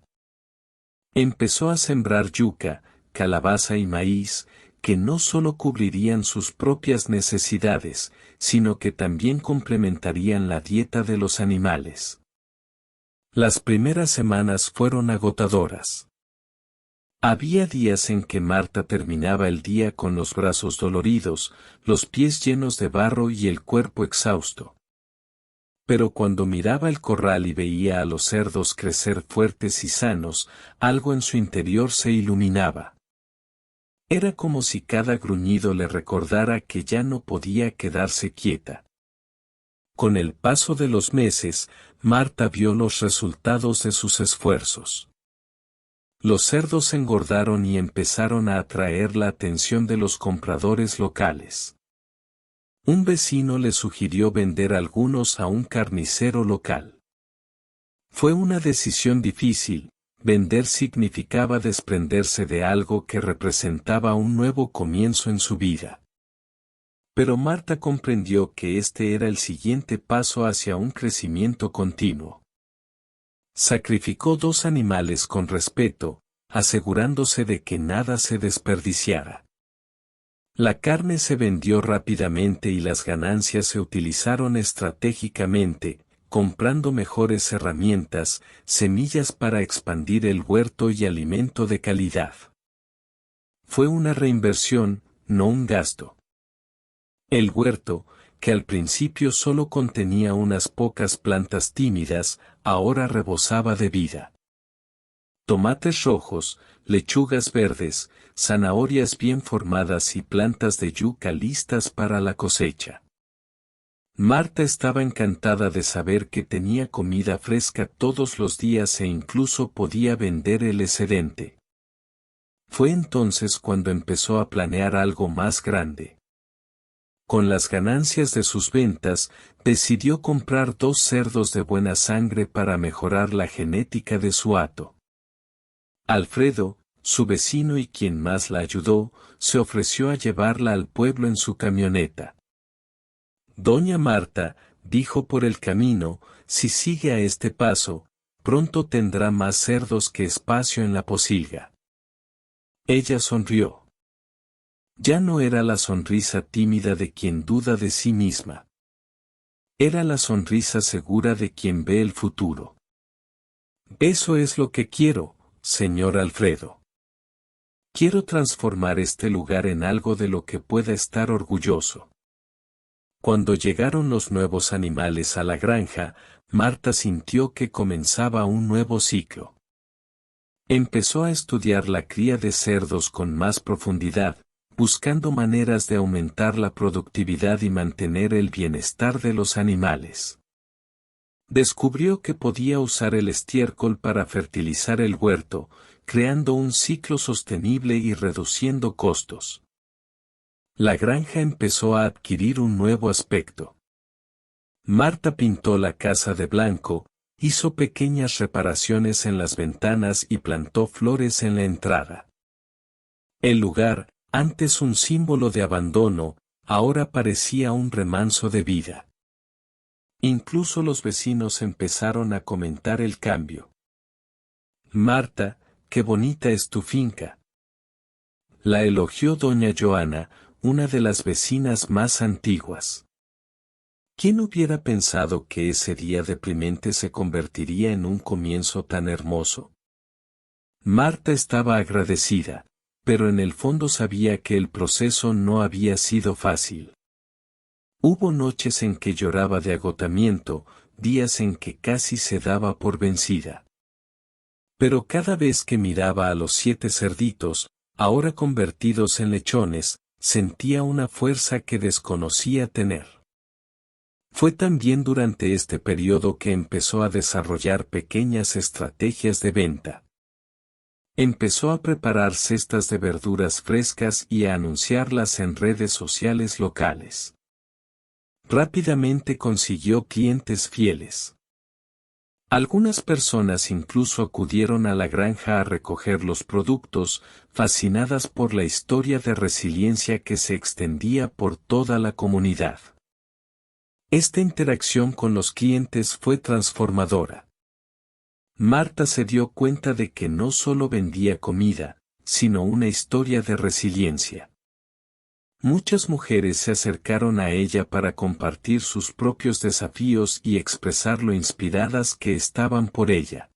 Empezó a sembrar yuca, calabaza y maíz, que no solo cubrirían sus propias necesidades, sino que también complementarían la dieta de los animales. Las primeras semanas fueron agotadoras. Había días en que Marta terminaba el día con los brazos doloridos, los pies llenos de barro y el cuerpo exhausto. Pero cuando miraba el corral y veía a los cerdos crecer fuertes y sanos, algo en su interior se iluminaba. Era como si cada gruñido le recordara que ya no podía quedarse quieta. Con el paso de los meses, Marta vio los resultados de sus esfuerzos. Los cerdos engordaron y empezaron a atraer la atención de los compradores locales. Un vecino le sugirió vender algunos a un carnicero local. Fue una decisión difícil. Vender significaba desprenderse de algo que representaba un nuevo comienzo en su vida. Pero Marta comprendió que este era el siguiente paso hacia un crecimiento continuo. Sacrificó 2 animales con respeto, asegurándose de que nada se desperdiciara. La carne se vendió rápidamente y las ganancias se utilizaron estratégicamente, comprando mejores herramientas, semillas para expandir el huerto y alimento de calidad. Fue una reinversión, no un gasto. El huerto, que al principio solo contenía unas pocas plantas tímidas, ahora rebosaba de vida. Tomates rojos, lechugas verdes, zanahorias bien formadas y plantas de yuca listas para la cosecha. Marta estaba encantada de saber que tenía comida fresca todos los días e incluso podía vender el excedente. Fue entonces cuando empezó a planear algo más grande. Con las ganancias de sus ventas, decidió comprar 2 cerdos de buena sangre para mejorar la genética de su hato. Alfredo, su vecino y quien más la ayudó, se ofreció a llevarla al pueblo en su camioneta. Doña Marta, dijo por el camino, si sigue a este paso, pronto tendrá más cerdos que espacio en la posilga. Ella sonrió. Ya no era la sonrisa tímida de quien duda de sí misma. Era la sonrisa segura de quien ve el futuro. Eso es lo que quiero, señor Alfredo. Quiero transformar este lugar en algo de lo que pueda estar orgulloso. Cuando llegaron los nuevos animales a la granja, Marta sintió que comenzaba un nuevo ciclo. Empezó a estudiar la cría de cerdos con más profundidad, buscando maneras de aumentar la productividad y mantener el bienestar de los animales. Descubrió que podía usar el estiércol para fertilizar el huerto, creando un ciclo sostenible y reduciendo costos. La granja empezó a adquirir un nuevo aspecto. Marta pintó la casa de blanco, hizo pequeñas reparaciones en las ventanas y plantó flores en la entrada. El lugar, antes un símbolo de abandono, ahora parecía un remanso de vida. Incluso los vecinos empezaron a comentar el cambio. Marta, qué bonita es tu finca. La elogió doña Joana, una de las vecinas más antiguas. ¿Quién hubiera pensado que ese día deprimente se convertiría en un comienzo tan hermoso? Marta estaba agradecida, pero en el fondo sabía que el proceso no había sido fácil. Hubo noches en que lloraba de agotamiento, días en que casi se daba por vencida. Pero cada vez que miraba a los 7 cerditos, ahora convertidos en lechones, sentía una fuerza que desconocía tener. Fue también durante este periodo que empezó a desarrollar pequeñas estrategias de venta. Empezó a preparar cestas de verduras frescas y a anunciarlas en redes sociales locales. Rápidamente consiguió clientes fieles. Algunas personas incluso acudieron a la granja a recoger los productos, fascinadas por la historia de resiliencia que se extendía por toda la comunidad. Esta interacción con los clientes fue transformadora. Marta se dio cuenta de que no solo vendía comida, sino una historia de resiliencia. Muchas mujeres se acercaron a ella para compartir sus propios desafíos y expresar lo inspiradas que estaban por ella.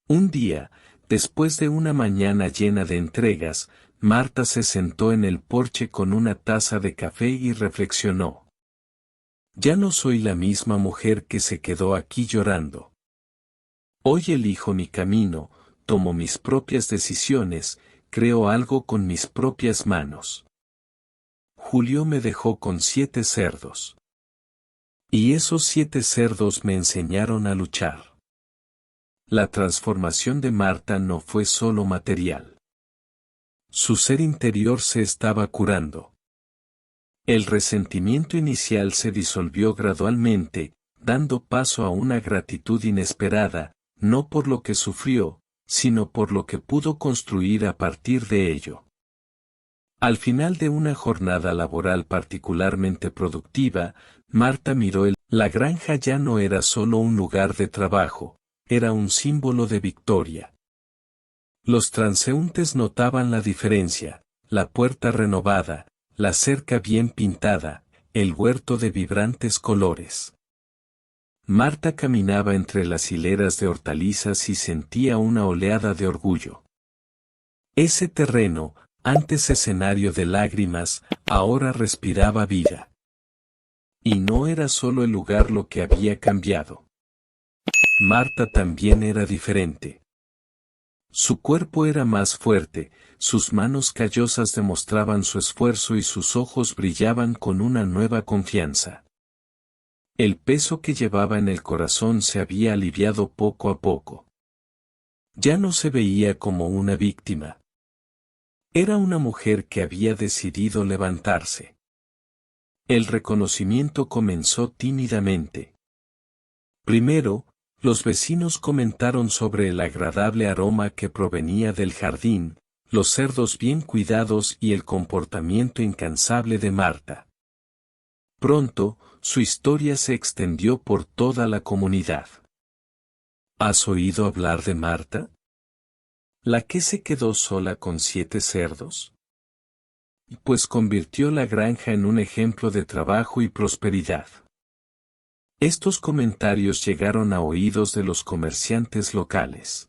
Un día, después de una mañana llena de entregas, Marta se sentó en el porche con una taza de café y reflexionó. Ya no soy la misma mujer que se quedó aquí llorando. Hoy elijo mi camino, tomo mis propias decisiones, creo algo con mis propias manos. Julio me dejó con 7 cerdos. Y esos 7 cerdos me enseñaron a luchar. La transformación de Marta no fue solo material. Su ser interior se estaba curando. El resentimiento inicial se disolvió gradualmente, dando paso a una gratitud inesperada, no por lo que sufrió, sino por lo que pudo construir a partir de ello. Al final de una jornada laboral particularmente productiva, Marta miró la granja ya no era solo un lugar de trabajo, era un símbolo de victoria. Los transeúntes notaban la diferencia, la puerta renovada, la cerca bien pintada, el huerto de vibrantes colores. Marta caminaba entre las hileras de hortalizas y sentía una oleada de orgullo. Ese terreno, antes escenario de lágrimas, ahora respiraba vida. Y no era solo el lugar lo que había cambiado. Marta también era diferente. Su cuerpo era más fuerte, sus manos callosas demostraban su esfuerzo y sus ojos brillaban con una nueva confianza. El peso que llevaba en el corazón se había aliviado poco a poco. Ya no se veía como una víctima. Era una mujer que había decidido levantarse. El reconocimiento comenzó tímidamente. Primero, los vecinos comentaron sobre el agradable aroma que provenía del jardín, los cerdos bien cuidados y el comportamiento incansable de Marta. Pronto, su historia se extendió por toda la comunidad. ¿Has oído hablar de Marta? ¿La que se quedó sola con 7 cerdos? Pues convirtió la granja en un ejemplo de trabajo y prosperidad. Estos comentarios llegaron a oídos de los comerciantes locales.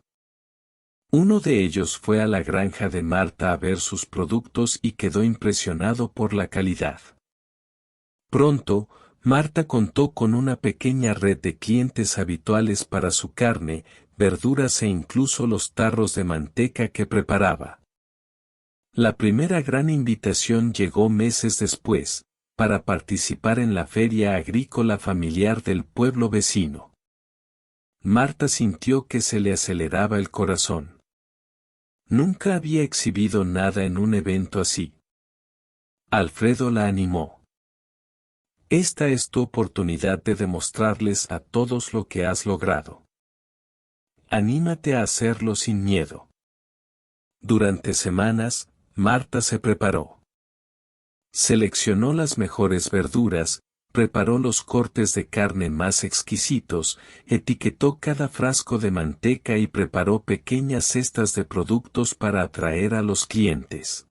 Uno de ellos fue a la granja de Marta a ver sus productos y quedó impresionado por la calidad. Pronto, Marta contó con una pequeña red de clientes habituales para su carne, verduras e incluso los tarros de manteca que preparaba. La primera gran invitación llegó meses después, para participar en la feria agrícola familiar del pueblo vecino. Marta sintió que se le aceleraba el corazón. Nunca había exhibido nada en un evento así. Alfredo la animó. Esta es tu oportunidad de demostrarles a todos lo que has logrado. Anímate a hacerlo sin miedo. Durante semanas, Marta se preparó. Seleccionó las mejores verduras, preparó los cortes de carne más exquisitos, etiquetó cada frasco de manteca y preparó pequeñas cestas de productos para atraer a los clientes.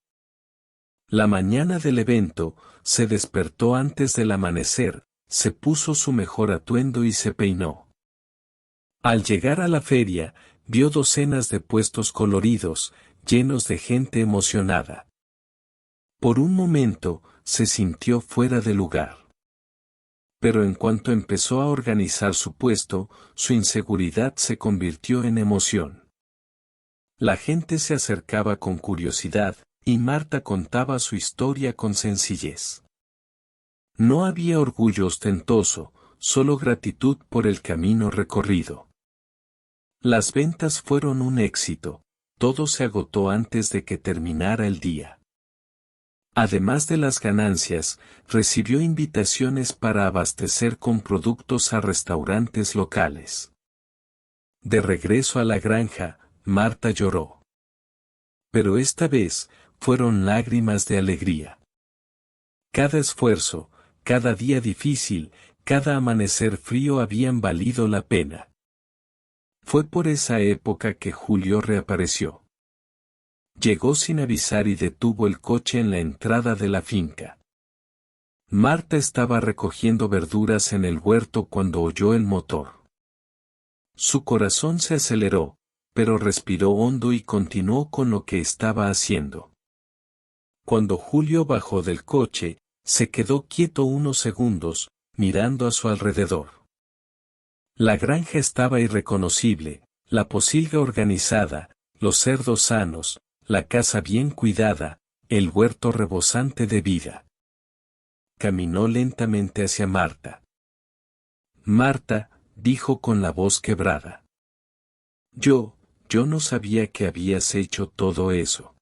La mañana del evento, se despertó antes del amanecer, se puso su mejor atuendo y se peinó. Al llegar a la feria, vio docenas de puestos coloridos, llenos de gente emocionada. Por un momento, se sintió fuera de lugar. Pero en cuanto empezó a organizar su puesto, su inseguridad se convirtió en emoción. La gente se acercaba con curiosidad, y Marta contaba su historia con sencillez. No había orgullo ostentoso, solo gratitud por el camino recorrido. Las ventas fueron un éxito, todo se agotó antes de que terminara el día. Además de las ganancias, recibió invitaciones para abastecer con productos a restaurantes locales. De regreso a la granja, Marta lloró. Pero esta vez, fueron lágrimas de alegría. Cada esfuerzo, cada día difícil, cada amanecer frío habían valido la pena. Fue por esa época que Julio reapareció. Llegó sin avisar y detuvo el coche en la entrada de la finca. Marta estaba recogiendo verduras en el huerto cuando oyó el motor. Su corazón se aceleró, pero respiró hondo y continuó con lo que estaba haciendo. Cuando Julio bajó del coche, se quedó quieto unos segundos, mirando a su alrededor. La granja estaba irreconocible, la posilga organizada, los cerdos sanos, la casa bien cuidada, el huerto rebosante de vida. Caminó lentamente hacia Marta. Marta, dijo con la voz quebrada. Yo no sabía que habías hecho todo eso.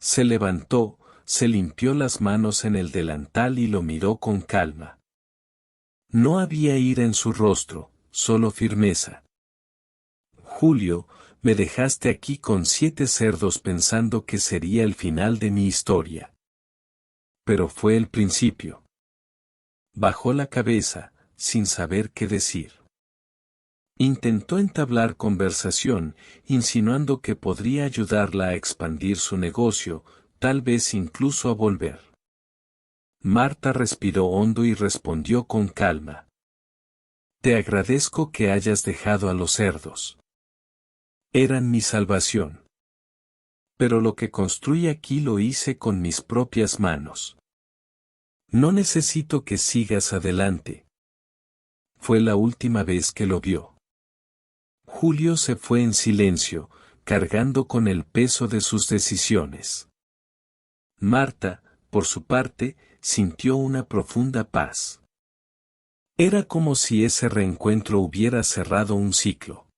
Se levantó, se limpió las manos en el delantal y lo miró con calma. No había ira en su rostro, solo firmeza. Julio, me dejaste aquí con 7 cerdos pensando que sería el final de mi historia. Pero fue el principio. Bajó la cabeza, sin saber qué decir. Intentó entablar conversación, insinuando que podría ayudarla a expandir su negocio, tal vez incluso a volver. Marta respiró hondo y respondió con calma. Te agradezco que hayas dejado a los cerdos. Eran mi salvación. Pero lo que construí aquí lo hice con mis propias manos. No necesito que sigas adelante. Fue la última vez que lo vio. Julio se fue en silencio, cargando con el peso de sus decisiones. Marta, por su parte, sintió una profunda paz. Era como si ese reencuentro hubiera cerrado un ciclo.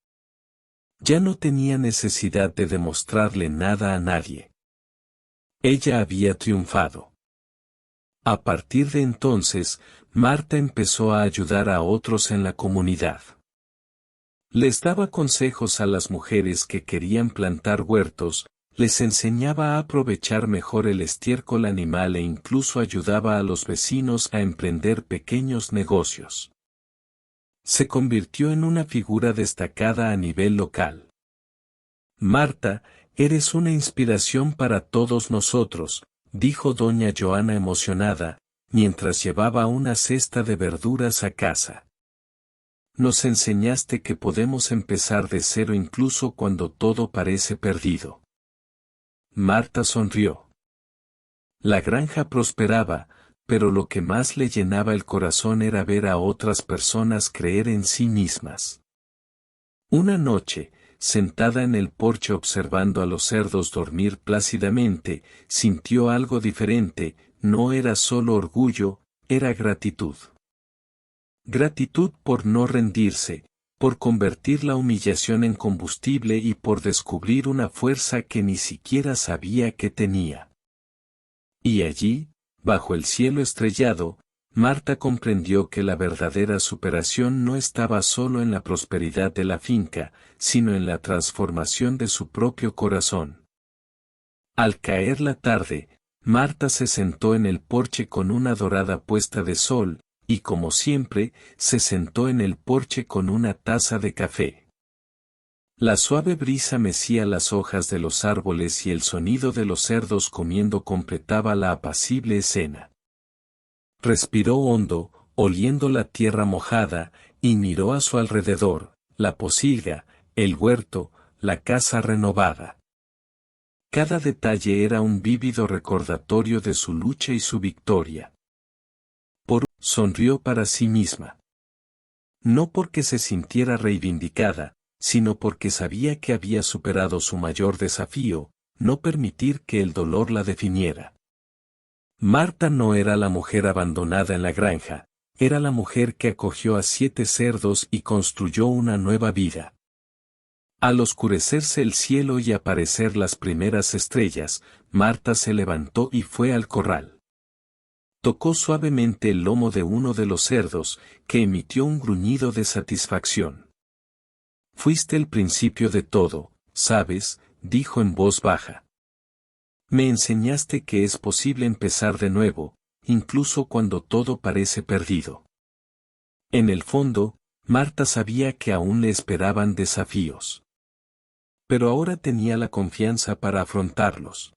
Ya no tenía necesidad de demostrarle nada a nadie. Ella había triunfado. A partir de entonces, Marta empezó a ayudar a otros en la comunidad. Les daba consejos a las mujeres que querían plantar huertos, les enseñaba a aprovechar mejor el estiércol animal e incluso ayudaba a los vecinos a emprender pequeños negocios. Se convirtió en una figura destacada a nivel local. Marta, eres una inspiración para todos nosotros, dijo doña Joana emocionada, mientras llevaba una cesta de verduras a casa. Nos enseñaste que podemos empezar de cero incluso cuando todo parece perdido. Marta sonrió. La granja prosperaba, pero lo que más le llenaba el corazón era ver a otras personas creer en sí mismas. Una noche, sentada en el porche observando a los cerdos dormir plácidamente, sintió algo diferente, no era solo orgullo, era gratitud. Gratitud por no rendirse, por convertir la humillación en combustible y por descubrir una fuerza que ni siquiera sabía que tenía. Y allí, bajo el cielo estrellado, Marta comprendió que la verdadera superación no estaba solo en la prosperidad de la finca, sino en la transformación de su propio corazón. Al caer la tarde, Marta se sentó en el porche con una dorada puesta de sol, y como siempre, se sentó en el porche con una taza de café. La suave brisa mecía las hojas de los árboles y el sonido de los cerdos comiendo completaba la apacible escena. Respiró hondo, oliendo la tierra mojada, y miró a su alrededor, la posilga, el huerto, la casa renovada. Cada detalle era un vívido recordatorio de su lucha y su victoria. Sonrió para sí misma. No porque se sintiera reivindicada, sino porque sabía que había superado su mayor desafío, no permitir que el dolor la definiera. Marta no era la mujer abandonada en la granja, era la mujer que acogió a 7 cerdos y construyó una nueva vida. Al oscurecerse el cielo y aparecer las primeras estrellas, Marta se levantó y fue al corral. Tocó suavemente el lomo de uno de los cerdos, que emitió un gruñido de satisfacción. Fuiste el principio de todo, ¿sabes?, dijo en voz baja. Me enseñaste que es posible empezar de nuevo, incluso cuando todo parece perdido. En el fondo, Marta sabía que aún le esperaban desafíos. Pero ahora tenía la confianza para afrontarlos.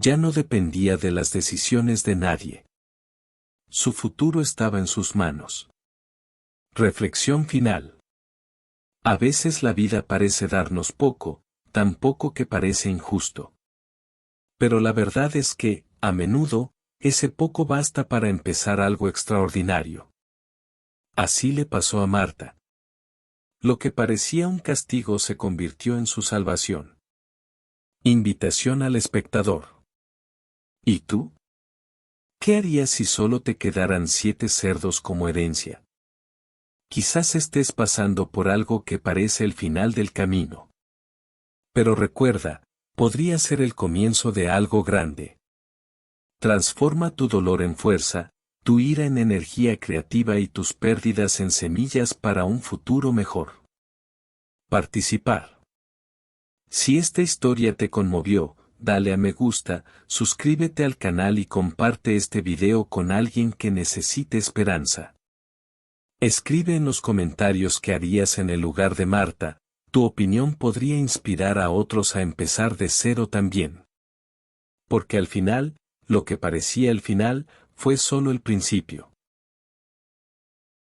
Ya no dependía de las decisiones de nadie. Su futuro estaba en sus manos. Reflexión final. A veces la vida parece darnos poco, tan poco que parece injusto. Pero la verdad es que, a menudo, ese poco basta para empezar algo extraordinario. Así le pasó a Marta. Lo que parecía un castigo se convirtió en su salvación. Invitación al espectador. ¿Y tú? ¿Qué harías si solo te quedaran 7 cerdos como herencia? Quizás estés pasando por algo que parece el final del camino. Pero recuerda, podría ser el comienzo de algo grande. Transforma tu dolor en fuerza, tu ira en energía creativa y tus pérdidas en semillas para un futuro mejor. Participar. Si esta historia te conmovió, dale a me gusta, suscríbete al canal y comparte este video con alguien que necesite esperanza. Escribe en los comentarios qué harías en el lugar de Marta, tu opinión podría inspirar a otros a empezar de cero también. Porque al final, lo que parecía el final, fue solo el principio.